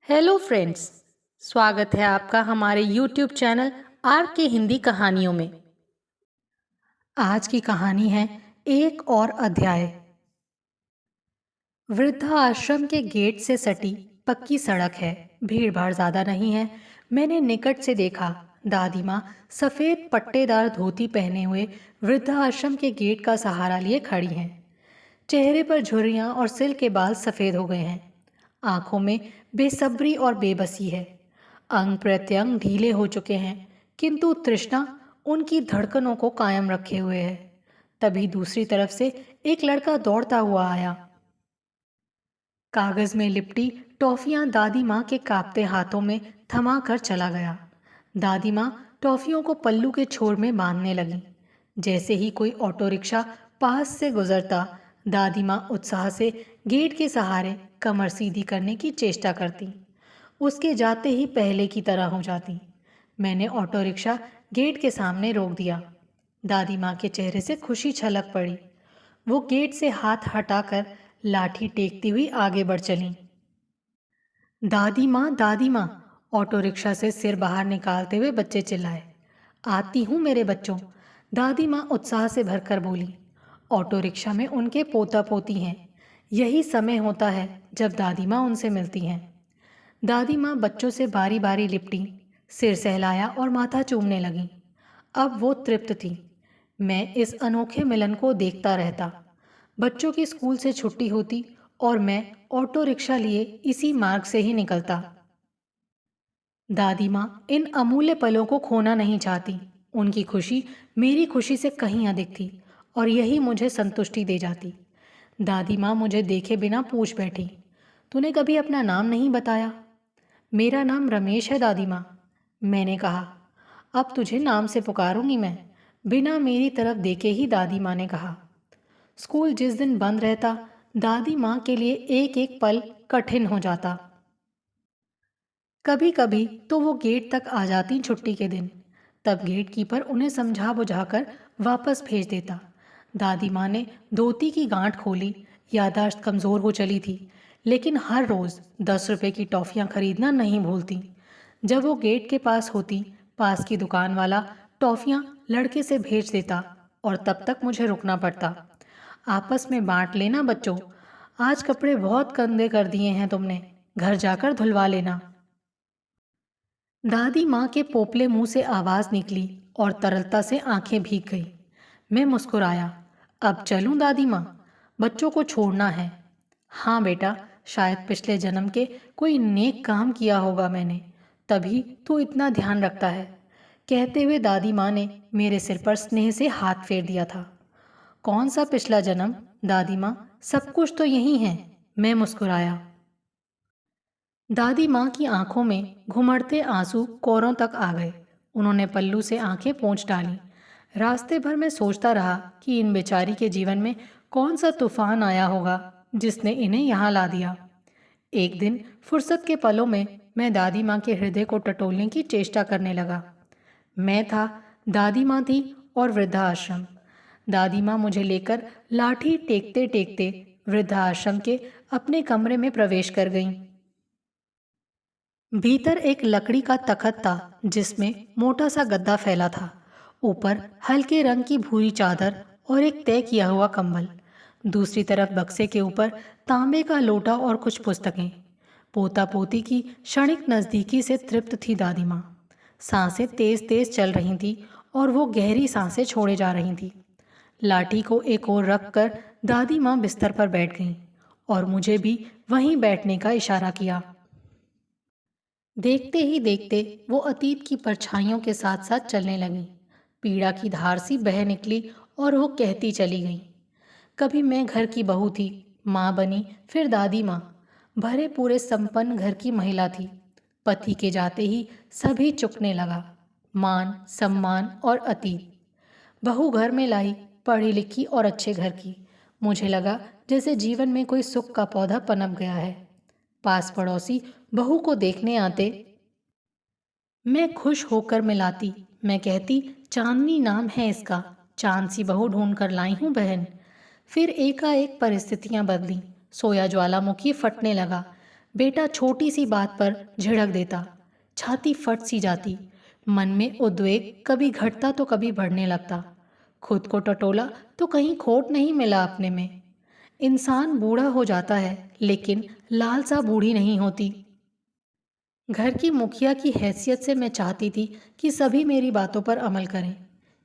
Hello friends. स्वागत है आपका हमारे यूट्यूब चैनल आर के हिंदी कहानियों में। आज की कहानी है एक और अध्याय। वृद्धा आश्रम के गेट से सटी पक्की सड़क है। भीड़ भाड़ ज्यादा नहीं है। मैंने निकट से देखा। दादी माँ सफेद पट्टेदार धोती पहने हुए वृद्धा आश्रम के गेट का सहारा लिए खड़ी हैं। चेहरे पर झुर्रियाँ और सिर के बाल सफेद हो गए हैं। आंखों में बेसब्री और बेबसी है। अंग प्रत्यंग ढीले हो चुके हैं, किंतु तृष्णा उनकी धड़कनों को कायम रखे हुए है। तभी दूसरी तरफ से एक लड़का दौड़ता हुआ आया। कागज में लिपटी टॉफियां दादी माँ के कांपते हाथों में थमा कर चला गया। दादी माँ टॉफियों को पल्लू के छोर में बांधने लगी। जैसे ही कोई ऑटो रिक्शा पास से गुजरता, दादी माँ उत्साह से गेट के सहारे कमर सीधी करने की चेष्टा करती। उसके जाते ही पहले की तरह हो जाती। मैंने ऑटो रिक्शा गेट के सामने रोक दिया। दादी माँ के चेहरे से खुशी छलक पड़ी। वो गेट से हाथ हटाकर लाठी टेकती हुई आगे बढ़ चली। दादी माँ, ऑटो रिक्शा से सिर बाहर निकालते हुए बच्चे चिल्लाए। आती हूँ मेरे बच्चों, दादी माँ उत्साह से भरकर बोली। ऑटो रिक्शा में उनके पोता पोती हैं। यही समय होता है जब दादी माँ उनसे मिलती हैं। दादी माँ बच्चों से बारी बारी लिपटी, सिर सहलाया और माथा चूमने लगी। अब वो तृप्त थी। मैं इस अनोखे मिलन को देखता रहता। बच्चों की स्कूल से छुट्टी होती और मैं ऑटो रिक्शा लिए इसी मार्ग से ही निकलता। दादी माँ इन अमूल्य पलों को खोना नहीं चाहती। उनकी खुशी मेरी खुशी से कहीं अधिक थी और यही मुझे संतुष्टि दे जाती। दादी माँ मुझे देखे बिना पूछ बैठी, तूने कभी अपना नाम नहीं बताया? मेरा नाम रमेश है दादी माँ, मैंने कहा। अब तुझे नाम से पुकारूंगी मैं, बिना मेरी तरफ देखे ही दादी माँ ने कहा। स्कूल जिस दिन बंद रहता, दादी माँ के लिए एक एक पल कठिन हो जाता। कभी कभी तो वो गेट तक आ जाती छुट्टी के दिन। तब गेट कीपर उन्हें समझा बुझाकर वापस भेज देता। दादी माँ ने धोती की गांठ खोली। याददाश्त कमज़ोर हो चली थी, लेकिन हर रोज़ 10 रुपए की टॉफ़ियाँ खरीदना नहीं भूलती। जब वो गेट के पास होती, पास की दुकान वाला टॉफ़ियाँ लड़के से भेज देता और तब तक मुझे रुकना पड़ता। आपस में बांट लेना बच्चों, आज कपड़े बहुत गंदे कर दिए हैं तुमने, घर जाकर धुलवा लेना। दादी माँ के पोपले मुंह से आवाज निकली और तरलता से आंखें भीग गई। मैं मुस्कुराया। अब चलूं दादी माँ, बच्चों को छोड़ना है। हाँ बेटा, शायद पिछले जन्म के कोई नेक काम किया होगा मैंने, तभी तू इतना ध्यान रखता है, कहते हुए दादी माँ ने मेरे सिर पर स्नेह से हाथ फेर दिया था। कौन सा पिछला जन्म दादी माँ, सब कुछ तो यही है, मैं मुस्कुराया। दादी माँ की आंखों में घुमड़ते आंसू कोरों तक आ गए। उन्होंने पल्लू से आंखें पोंछ डाली। रास्ते भर मैं सोचता रहा कि इन बेचारी के जीवन में कौन सा तूफान आया होगा जिसने इन्हें यहाँ ला दिया। एक दिन फुर्सत के पलों में मैं दादी माँ के हृदय को टटोलने की चेष्टा करने लगा। मैं था, दादी माँ थी और वृद्धाश्रम। दादी माँ मुझे लेकर लाठी टेकते टेकते वृद्धाश्रम के अपने कमरे में प्रवेश कर गईं। भीतर एक लकड़ी का तखत था जिसमें मोटा सा गद्दा फैला था। ऊपर हल्के रंग की भूरी चादर और एक तय किया हुआ कंबल। दूसरी तरफ बक्से के ऊपर तांबे का लोटा और कुछ पुस्तकें। पोता पोती की क्षणिक नज़दीकी से तृप्त थी दादी माँ। सांसें तेज तेज चल रही थी और वो गहरी सांसें छोड़े जा रही थी। लाठी को एक ओर रख कर दादी माँ बिस्तर पर बैठ गईं और मुझे भी वहीं बैठने का इशारा किया। देखते ही देखते वो अतीत की परछाइयों के साथ साथ चलने लगी। पीड़ा की धार सी बह निकली और वो कहती चली गई। कभी मैं घर की बहू थी, माँ बनी, फिर दादी माँ। भरे पूरे संपन्न घर की महिला थी। पति के जाते ही सभी चुकने लगा, मान सम्मान और अतीत। बहू घर में लाई, पढ़ी लिखी और अच्छे घर की। मुझे लगा जैसे जीवन में कोई सुख का पौधा पनप गया है। पास पड़ोसी बहू को देखने आते, मैं खुश होकर मिलाती। मैं कहती, चांदनी नाम है इसका, चांद सी बहू ढूंढ कर लाई हूँ बहन। फिर एकाएक परिस्थितियां बदली। सोया ज्वालामुखी फटने लगा। बेटा छोटी सी बात पर झिड़क देता, छाती फट सी जाती, मन में उद्वेग कभी घटता तो कभी बढ़ने लगता। खुद को टटोला तो कहीं खोट नहीं मिला अपने में। इंसान बूढ़ा हो जाता है लेकिन लालसा बूढ़ी नहीं होती। घर की मुखिया की हैसियत से मैं चाहती थी कि सभी मेरी बातों पर अमल करें।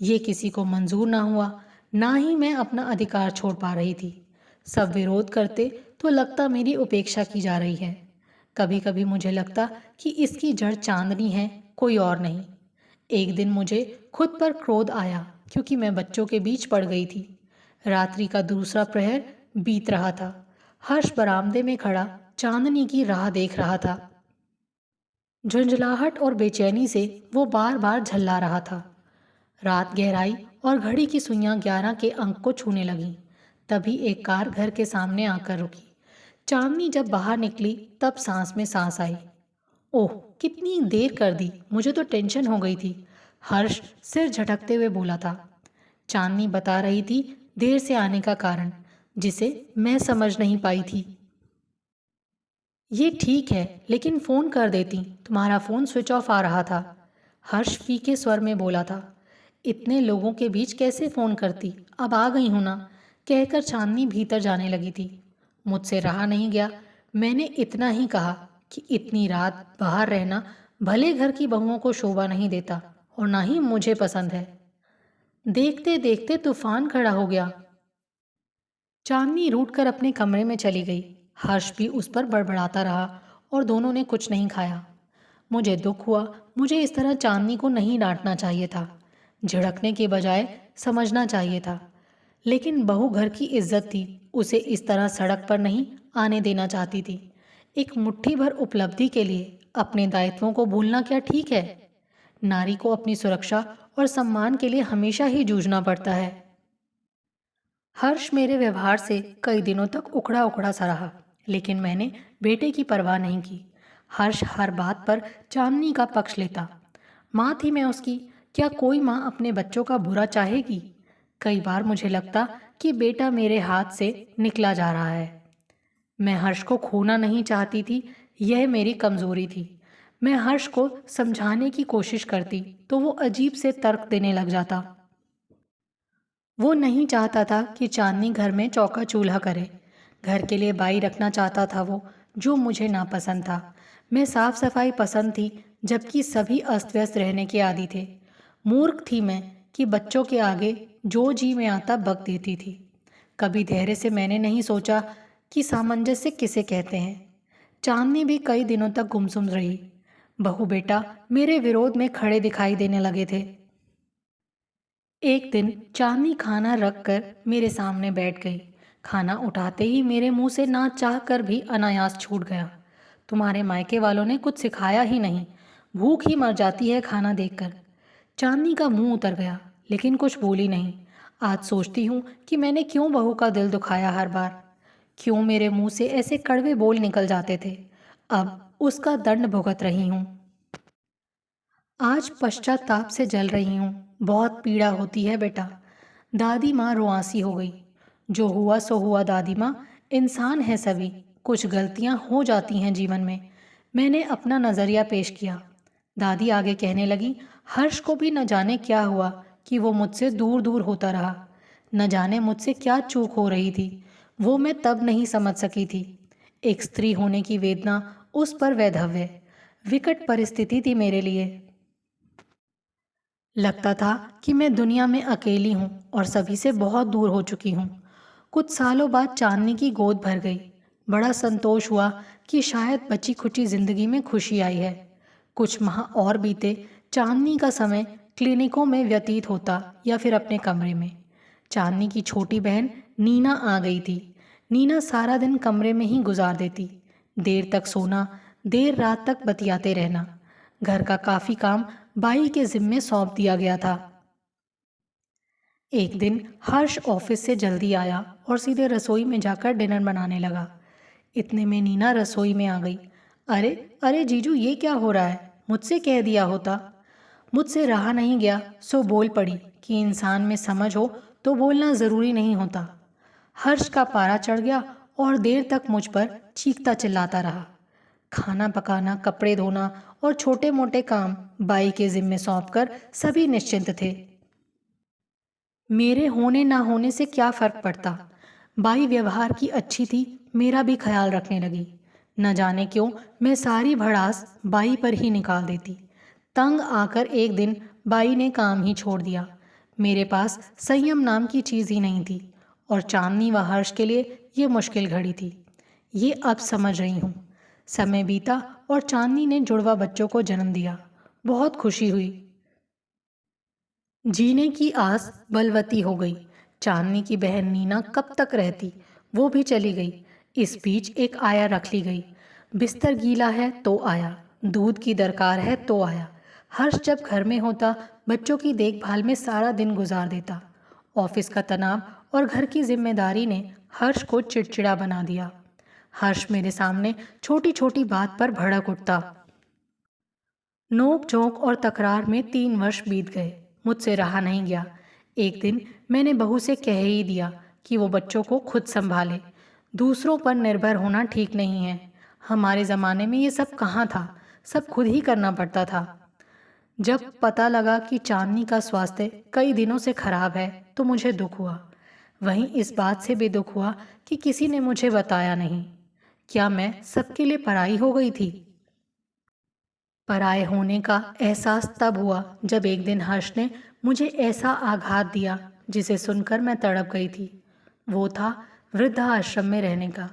ये किसी को मंजूर ना हुआ, ना ही मैं अपना अधिकार छोड़ पा रही थी। सब विरोध करते तो लगता मेरी उपेक्षा की जा रही है। कभी कभी मुझे लगता कि इसकी जड़ चांदनी है, कोई और नहीं। एक दिन मुझे खुद पर क्रोध आया क्योंकि मैं बच्चों के बीच पड़ गई थी। रात्रि का दूसरा प्रहर बीत रहा था। हर्ष बरामदे में खड़ा चांदनी की राह देख रहा था। झुंझलाहट और बेचैनी से वो बार बार झल्ला रहा था। रात गहराई और घड़ी की सुइयां 11 के अंक को छूने लगीं। तभी एक कार घर के सामने आकर रुकी। चांदनी जब बाहर निकली तब सांस में सांस आई। ओह, कितनी देर कर दी, मुझे तो टेंशन हो गई थी। हर्ष सिर झटकते हुए बोला था। चांदनी बता रही थी देर से आने का कारण, जिसे मैं समझ नहीं पाई थी। ये ठीक है, लेकिन फ़ोन कर देती, तुम्हारा फ़ोन स्विच ऑफ आ रहा था। हर्ष फीके स्वर में बोला था। इतने लोगों के बीच कैसे फ़ोन करती, अब आ गई हूँ ना, कहकर चांदनी भीतर जाने लगी थी। मुझसे रहा नहीं गया। मैंने इतना ही कहा कि इतनी रात बाहर रहना भले घर की बहुओं को शोभा नहीं देता और ना ही मुझे पसंद है। देखते देखते तूफान खड़ा हो गया। चांदनी रूठ कर अपने कमरे में चली गई। हर्ष भी उस पर बड़बड़ाता रहा और दोनों ने कुछ नहीं खाया। मुझे दुख हुआ। मुझे इस तरह चांदनी को नहीं डांटना चाहिए था, झिड़कने के बजाय समझना चाहिए था। लेकिन बहू घर की इज्जत थी, उसे इस तरह सड़क पर नहीं आने देना चाहती थी। एक मुट्ठी भर उपलब्धि के लिए अपने दायित्वों को भूलना क्या ठीक है? नारी को अपनी सुरक्षा और सम्मान के लिए हमेशा ही जूझना पड़ता है। हर्ष मेरे व्यवहार से कई दिनों तक उखड़ा उखड़ा सा रहा, लेकिन मैंने बेटे की परवाह नहीं की। हर्ष हर बात पर चांदनी का पक्ष लेता। माँ थी मैं उसकी, क्या कोई माँ अपने बच्चों का बुरा चाहेगी? कई बार मुझे लगता कि बेटा मेरे हाथ से निकला जा रहा है। मैं हर्ष को खोना नहीं चाहती थी, यह मेरी कमजोरी थी। मैं हर्ष को समझाने की कोशिश करती तो वो अजीब से तर्क देने लग जाता। वो नहीं चाहता था कि चांदनी घर में चौका चूल्हा करे। घर के लिए बाई रखना चाहता था वो, जो मुझे नापसंद था। मैं साफ सफाई पसंद थी, जबकि सभी अस्त व्यस्त रहने के आदी थे। मूर्ख थी मैं कि बच्चों के आगे जो जी में आता बक देती थी। कभी धैर्य से मैंने नहीं सोचा कि सामंजस्य किसे कहते हैं। चांदनी भी कई दिनों तक गुमसुम रही। बहू बेटा मेरे विरोध में खड़े दिखाई देने लगे थे। एक दिन चांदनी खाना रख कर मेरे सामने बैठ गई। खाना उठाते ही मेरे मुंह से ना चाह कर भी अनायास छूट गया। तुम्हारे मायके वालों ने कुछ सिखाया ही नहीं, भूख ही मर जाती है खाना देखकर। चांदनी का मुंह उतर गया, लेकिन कुछ बोली नहीं। आज सोचती हूँ कि मैंने क्यों बहू का दिल दुखाया हर बार, क्यों मेरे मुंह से ऐसे कड़वे बोल निकल जाते थे। अब उसका दंड भुगत रही हूँ। आज पश्चाताप से जल रही हूँ। बहुत पीड़ा होती है बेटा। दादी माँ रुआंसी हो गई। जो हुआ सो हुआ दादी माँ, इंसान है सभी, कुछ गलतियाँ हो जाती हैं जीवन में। मैंने अपना नज़रिया पेश किया। दादी आगे कहने लगी, हर्ष को भी न जाने क्या हुआ कि वो मुझसे दूर दूर होता रहा। न जाने मुझसे क्या चूक हो रही थी, वो मैं तब नहीं समझ सकी थी। एक स्त्री होने की वेदना उस पर वैधव्य, विकट परिस्थिति थी मेरे लिए। लगता था कि मैं दुनिया में अकेली हूँ और सभी से बहुत दूर हो चुकी हूँ। कुछ सालों बाद चांदनी की गोद भर गई। बड़ा संतोष हुआ कि शायद बची खुची जिंदगी में खुशी आई है। कुछ माह और बीते, चांदनी का समय क्लिनिकों में व्यतीत होता या फिर अपने कमरे में। चांदनी की छोटी बहन नीना आ गई थी। नीना सारा दिन कमरे में ही गुजार देती। देर तक सोना, देर रात तक बतियाते रहना। घर का काफ़ी काम बाई के जिम्मे सौंप दिया गया था। एक दिन हर्ष ऑफिस से जल्दी आया और सीधे रसोई में जाकर डिनर बनाने लगा। इतने में नीना रसोई में आ गई। अरे अरे जीजू, ये क्या हो रहा है? मुझसे कह दिया होता। मुझसे रहा नहीं गया, सो बोल पड़ी कि इंसान में समझ हो तो बोलना ज़रूरी नहीं होता। हर्ष का पारा चढ़ गया और देर तक मुझ पर चीखता चिल्लाता रहा। खाना पकाना, कपड़े धोना और छोटे मोटे काम बाई के जिम्मे सौंपकर सभी निश्चिंत थे। मेरे होने ना होने से क्या फर्क पड़ता। बाई व्यवहार की अच्छी थी, मेरा भी ख्याल रखने लगी। न जाने क्यों मैं सारी भड़ास बाई पर ही निकाल देती। तंग आकर एक दिन बाई ने काम ही छोड़ दिया। मेरे पास संयम नाम की चीज़ ही नहीं थी और चांदनी व हर्ष के लिए ये मुश्किल घड़ी थी। ये अब समझ रही हूँ। समय बीता और चांदनी ने जुड़वा बच्चों को जन्म दिया। बहुत खुशी हुई। जीने की आस बलवती हो गई। चांदनी की बहन नीना कब तक रहती, वो भी चली गई। इस बीच एक आया रख ली गई। बिस्तर गीला है तो आया, दूध की दरकार है तो आया। हर्ष जब घर में होता बच्चों की देखभाल में सारा दिन गुजार देता। ऑफिस का तनाव और घर की जिम्मेदारी ने हर्ष को चिड़चिड़ा बना दिया। हर्ष मेरे सामने छोटी छोटी बात पर भड़क उठता। नोक झोंक और तकरार में 3 वर्ष बीत गए। मुझसे रहा नहीं गया। एक दिन मैंने बहू से कह ही दिया कि वो बच्चों को खुद संभाले। दूसरों पर निर्भर होना ठीक नहीं है। हमारे ज़माने में ये सब कहाँ था, सब खुद ही करना पड़ता था। जब पता लगा कि चांदनी का स्वास्थ्य कई दिनों से खराब है तो मुझे दुख हुआ। वहीं इस बात से भी दुख हुआ कि किसी ने मुझे बताया नहीं। क्या मैं सबके लिए पराई हो गई थी? पराये होने का एहसास तब हुआ जब एक दिन हर्ष ने मुझे ऐसा आघात दिया जिसे सुनकर मैं तड़प गई थी। वो था वृद्धाश्रम में रहने का।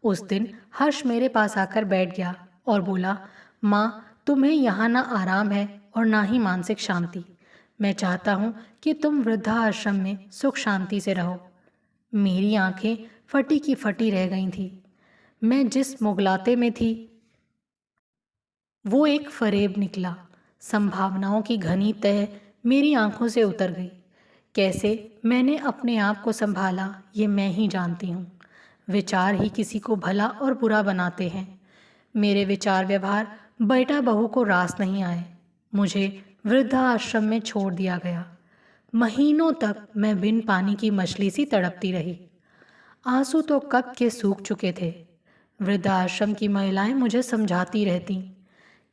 उस दिन हर्ष मेरे पास आकर बैठ गया और बोला, माँ, तुम्हें यहाँ ना आराम है और ना ही मानसिक शांति। मैं चाहता हूँ कि तुम वृद्धाश्रम में सुख शांति से रहो। मेरी आंखें फटी की फटी रह गई थी। मैं जिस मुगलाते में थी वो एक फरेब निकला। संभावनाओं की घनी तह मेरी आंखों से उतर गई। कैसे मैंने अपने आप को संभाला ये मैं ही जानती हूँ। विचार ही किसी को भला और बुरा बनाते हैं। मेरे विचार व्यवहार बेटा बहू को रास नहीं आए। मुझे वृद्धाश्रम में छोड़ दिया गया। महीनों तक मैं बिन पानी की मछली सी तड़पती रही। आंसू तो कब के सूख चुके थे। वृद्धाश्रम की महिलाएं मुझे समझाती रहती,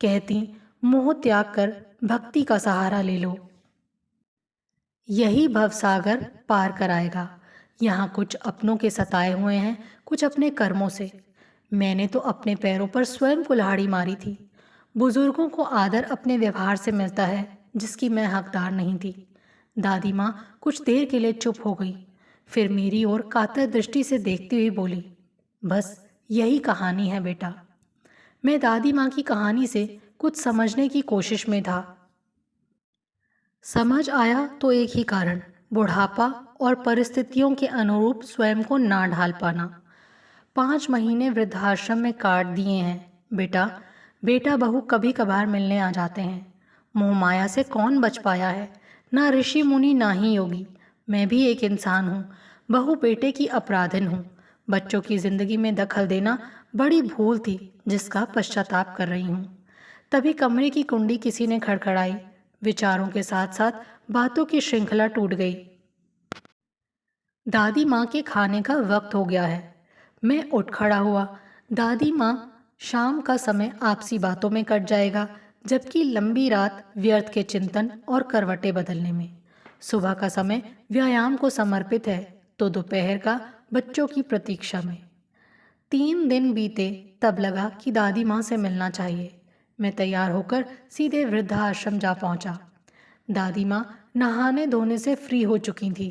कहती, मोह त्याग कर भक्ति का सहारा ले लो, यही भवसागर पार कराएगा। यहाँ कुछ अपनों के सताए हुए हैं, कुछ अपने कर्मों से। मैंने तो अपने पैरों पर स्वयं कुल्हाड़ी मारी थी। बुजुर्गों को आदर अपने व्यवहार से मिलता है जिसकी मैं हकदार नहीं थी। दादी माँ कुछ देर के लिए चुप हो गई, फिर मेरी ओर कातर दृष्टि से देखती हुई बोली, बस यही कहानी है बेटा। मैं दादी माँ की कहानी से कुछ समझने की कोशिश में था। समझ आया तो एक ही कारण, बुढ़ापा और परिस्थितियों के अनुरूप स्वयं को ना ढाल पाना। 5 महीने वृद्धाश्रम में काट दिए हैं बेटा। बेटा बहू कभी कभार मिलने आ जाते हैं। मोह माया से कौन बच पाया है? ना ऋषि मुनि ना ही योगी। मैं भी एक इंसान हूँ, बहू बेटे की अपराधिन हूँ। बच्चों की जिंदगी में दखल देना बड़ी भूल थी जिसका पश्चाताप कर रही हूँ। तभी कमरे की कुंडी किसी ने खड़खड़ाई। विचारों के साथ साथ बातों की श्रृंखला टूट गई। दादी माँ के खाने का वक्त हो गया है। मैं उठ खड़ा हुआ। दादी माँ, शाम का समय आपसी बातों में कट जाएगा, जबकि लंबी रात व्यर्थ के चिंतन और करवटें बदलने में। सुबह का समय व्यायाम को समर्पित है तो दोपहर का बच्चों की प्रतीक्षा में। 3 दिन बीते तब लगा कि दादी माँ से मिलना चाहिए। मैं तैयार होकर सीधे वृद्धाश्रम जा पहुंचा। दादी माँ नहाने धोने से फ्री हो चुकी थी।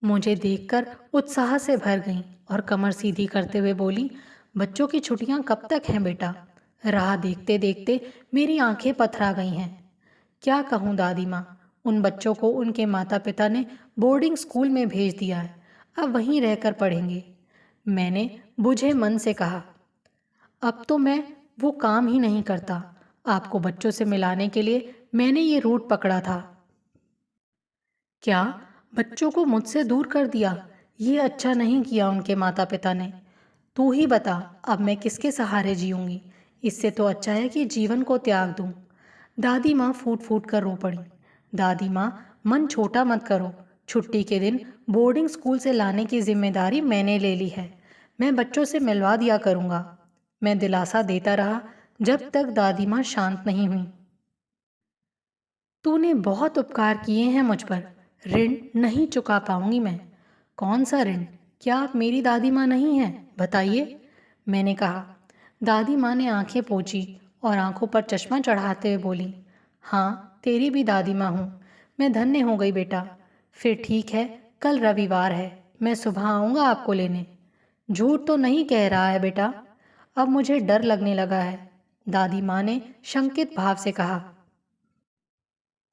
मुझे देखकर उत्साह से भर गईं और कमर सीधी करते हुए बोली, बच्चों की छुट्टियां कब तक हैं बेटा? राह देखते देखते मेरी आंखें पथरा गई हैं। क्या कहूँ दादी माँ, उन बच्चों को उनके माता पिता ने बोर्डिंग स्कूल में भेज दिया है, अब वहीं रहकर पढ़ेंगे। मैंने बुझे मन से कहा, अब तो मैं वो काम ही नहीं करता। आपको बच्चों से मिलाने के लिए मैंने ये रूट पकड़ा था। क्या बच्चों को मुझसे दूर कर दिया? ये अच्छा नहीं किया उनके माता पिता ने। तू ही बता, अब मैं किसके सहारे जीऊंगी? इससे तो अच्छा है कि जीवन को त्याग दूं। दादी माँ फूट फूट कर रो पड़ी। दादी माँ, मन छोटा मत करो। छुट्टी के दिन बोर्डिंग स्कूल से लाने की जिम्मेदारी मैंने ले ली है। मैं बच्चों से मिलवा दिया करूँगा। मैं दिलासा देता रहा जब तक दादी माँ शांत नहीं हुई। तूने बहुत उपकार किए हैं मुझ पर, ऋण नहीं चुका पाऊंगी मैं। कौन सा ऋण? क्या आप मेरी दादी माँ नहीं हैं? बताइए, मैंने कहा। दादी माँ ने आंखें पोंछी और आंखों पर चश्मा चढ़ाते हुए बोली, हाँ, तेरी भी दादी माँ हूँ। मैं धन्य हो गई बेटा। फिर ठीक है, कल रविवार है, मैं सुबह आऊँगा आपको लेने। झूठ तो नहीं कह रहा है बेटा? अब मुझे डर लगने लगा है, दादी माँ ने शंकित भाव से कहा।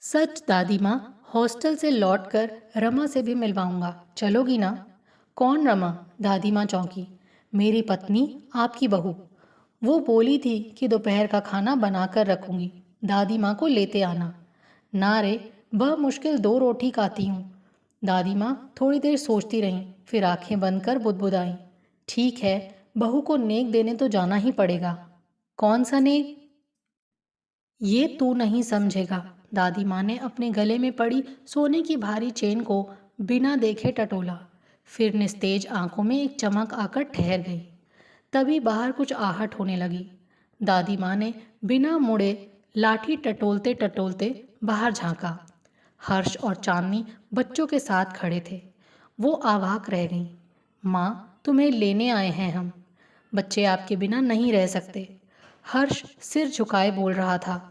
सच दादी माँ, हॉस्टल से लौटकर रमा से भी मिलवाऊंगा, चलोगी ना? कौन रमा? दादी माँ चौंकी। मेरी पत्नी, आपकी बहू। वो बोली थी कि दोपहर का खाना बनाकर रखूंगी, दादी माँ को लेते आना। ना रे, मुश्किल 2 रोटी खाती हूँ। दादी माँ थोड़ी देर सोचती रहीं, फिर आंखें बंद कर बुदबुदाईं। ठीक है, बहू को नेक देने तो जाना ही पड़ेगा। कौन सा नेक? ये तू नहीं समझेगा। दादी माँ ने अपने गले में पड़ी सोने की भारी चेन को बिना देखे टटोला। फिर निस्तेज आंखों में एक चमक आकर ठहर गई। तभी बाहर कुछ आहट होने लगी। दादी माँ ने बिना मुड़े लाठी टटोलते टटोलते बाहर झांका। हर्ष और चांदनी बच्चों के साथ खड़े थे। वो अवाक रह गईं। माँ, तुम्हें लेने आए हैं हम। बच्चे आपके बिना नहीं रह सकते। हर्ष सिर झुकाए बोल रहा था।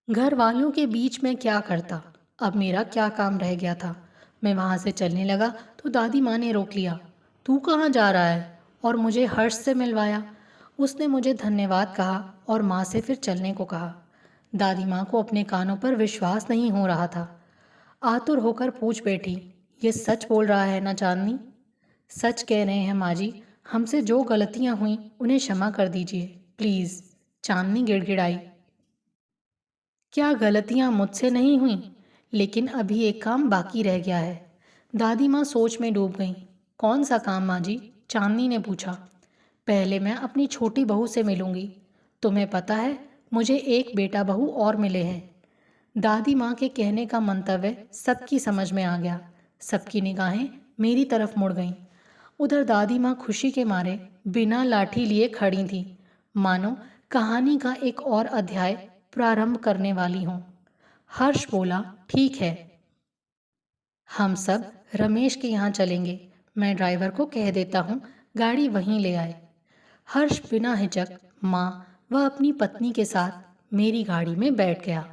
घर वालों के बीच में क्या करता? अब मेरा क्या काम रह गया था? मैं वहाँ से चलने लगा तो दादी माँ ने रोक लिया। तू कहाँ जा रहा है? और मुझे हर्ष से मिलवाया। उसने मुझे धन्यवाद कहा और माँ से फिर चलने को कहा। दादी माँ को अपने कानों पर विश्वास नहीं हो रहा था। आतुर होकर पूछ बैठी, ये सच बोल रहा है ना चांदनी? सच कह रहे हैं माँ जी, हमसे जो गलतियाँ हुई उन्हें क्षमा कर दीजिए प्लीज़। चांदनी गिड़गिड़ाई। क्या गलतियां मुझसे नहीं हुई? लेकिन अभी एक काम बाकी रह गया है। दादी माँ सोच में डूब गईं। कौन सा काम माँ जी? चांदनी ने पूछा। पहले मैं अपनी छोटी बहू से मिलूंगी। तुम्हें पता है, मुझे एक बेटा बहू और मिले हैं। दादी माँ के कहने का मंतव्य सबकी समझ में आ गया। सबकी निगाहें मेरी तरफ मुड़ गईं। उधर दादी माँ खुशी के मारे बिना लाठी लिए खड़ी थीं, मानो कहानी का एक और अध्याय प्रारंभ करने वाली हूँ। हर्ष बोला, ठीक है, हम सब रमेश के यहाँ चलेंगे। मैं ड्राइवर को कह देता हूँ गाड़ी वहीं ले आए। हर्ष बिना हिचक माँ व अपनी पत्नी के साथ मेरी गाड़ी में बैठ गया।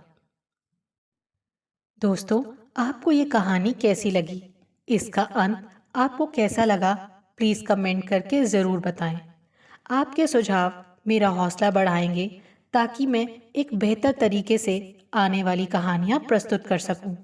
दोस्तों, आपको ये कहानी कैसी लगी? इसका अंत आपको कैसा लगा? प्लीज़ कमेंट करके ज़रूर बताएं। आपके सुझाव मेरा हौसला बढ़ाएंगे ताकि मैं एक बेहतर तरीके से आने वाली कहानियाँ प्रस्तुत कर सकूं।